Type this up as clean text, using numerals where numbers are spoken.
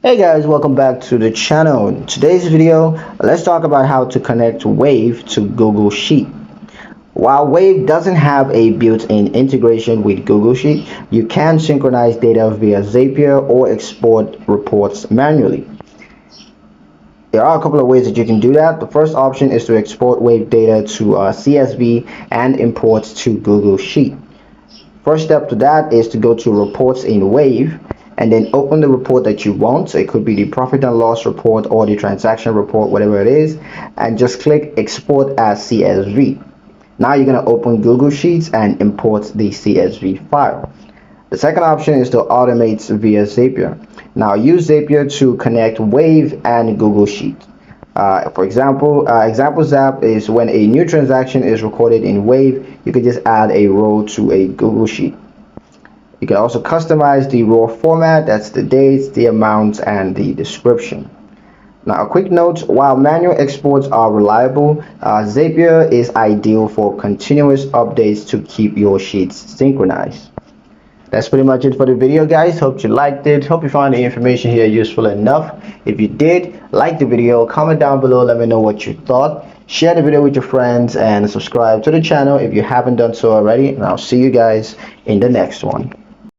Hey guys, welcome back to the channel. In today's video, let's talk about how to connect Wave to Google Sheet. While Wave doesn't have a built-in integration with Google Sheet, you can synchronize data via Zapier or export reports manually. There are a couple of ways that you can do that. The first option is to export Wave data to CSV and import to Google Sheet. First step to that is to go to reports in Wave and then open the report that you want. So it could be the profit and loss report or the transaction report, whatever it is, and just click export as CSV. Now you're going to open Google Sheets and import the CSV file. The second option is to automate via Zapier. Now use Zapier to connect Wave and Google Sheet. For example, example zap is when a new transaction is recorded in Wave, you can just add a row to a Google Sheet. You can also customize the raw format, that's the dates, the amounts, and the description. Now, a quick note, while manual exports are reliable, Zapier is ideal for continuous updates to keep your sheets synchronized. That's pretty much it for the video, guys. Hope you liked it. Hope you found the information here useful enough. If you did, like the video, comment down below, let me know what you thought. Share the video with your friends and subscribe to the channel if you haven't done so already. And I'll see you guys in the next one.